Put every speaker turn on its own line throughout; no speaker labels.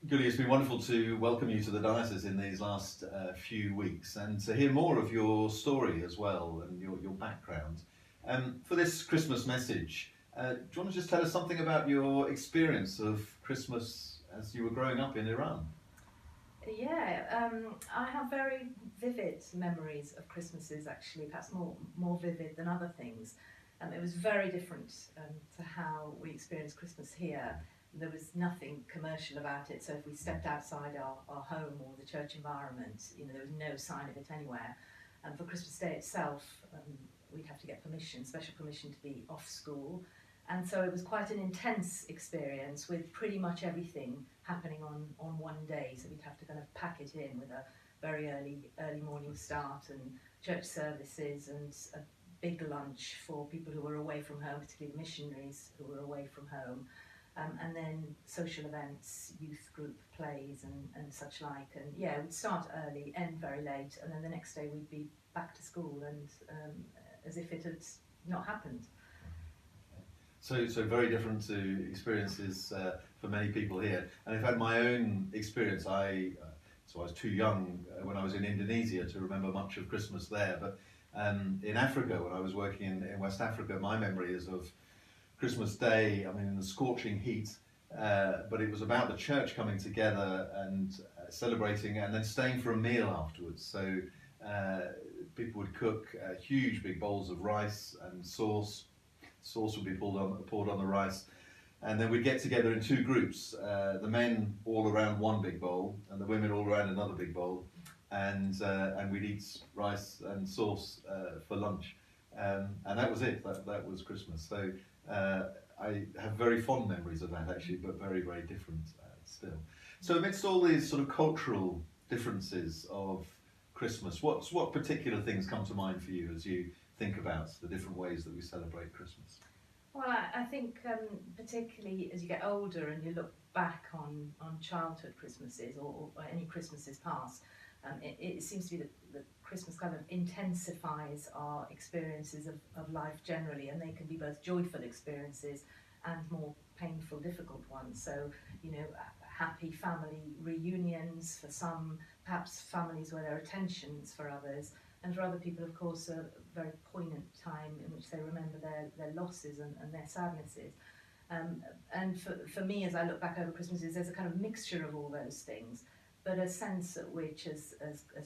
Guli, it's been wonderful to welcome you to the diocese in these last few weeks and to hear more of your story as well and your background. For this Christmas message, do you want to just tell us something about your experience of Christmas as you were growing up in Iran?
Yeah, I have very vivid memories of Christmases, actually, perhaps more vivid than other things. It was very different to how we experienced Christmas here. There was nothing commercial about it, so if we stepped outside our home or the church environment, there was no sign of it anywhere. And for Christmas Day itself, we'd have to get permission, special permission to be off school. And so it was quite an intense experience with pretty much everything happening on one day. So we'd have to kind of pack it in with a very early morning start and church services and a big lunch for people who were away from home, particularly the missionaries who were away from home. And then social events, youth group plays and such like. And yeah, we'd start early, end very late, and then the next day we'd be back to school and as if it had not happened.
So very different to experiences for many people here. And in fact, my own experience, I was too young when I was in Indonesia to remember much of Christmas there. But in Africa, when I was working in West Africa, my memory is of Christmas Day, in the scorching heat, but it was about the church coming together and celebrating and then staying for a meal afterwards. So people would cook huge big bowls of rice and sauce. Sauce would be poured on the rice, and then we'd get together in two groups, the men all around one big bowl and the women all around another big bowl, and we'd eat rice and sauce for lunch, and that was it. That was Christmas. So I have very fond memories of that, actually, but very different still. So amidst all these sort of cultural differences of Christmas, what particular things come to mind for you as you think about the different ways that we celebrate Christmas?
Well, I think particularly as you get older and you look back on childhood Christmases or any Christmases past, it seems to be that Christmas kind of intensifies our experiences of life generally, and they can be both joyful experiences and more painful, difficult ones. So, happy family reunions for some, perhaps families where there are tensions for others, and for other people, of course, a very poignant time in which they remember their losses and their sadnesses. And for me, as I look back over Christmases, there's a kind of mixture of all those things, but a sense at which, as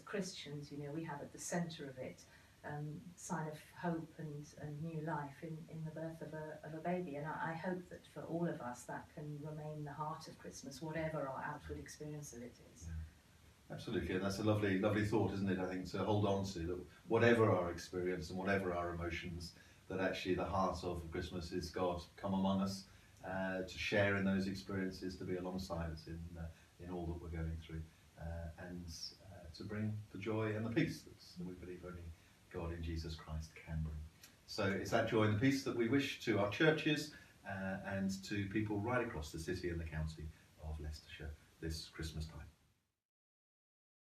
Christians, we have at the centre of it sign of hope and new life in the birth of a baby. And I hope that for all of us that can remain the heart of Christmas, whatever our outward experience of it is.
Yeah. Absolutely, and that's a lovely thought, isn't it? I think to hold on to, that whatever our experience and whatever our emotions, that actually the heart of Christmas is God come among us, to share in those experiences, to be alongside us in all that we're going through, and to bring the joy and the peace that we believe only God in Jesus Christ can bring. So it's that joy and the peace that we wish to our churches and to people right across the city and the county of Leicestershire this Christmas time.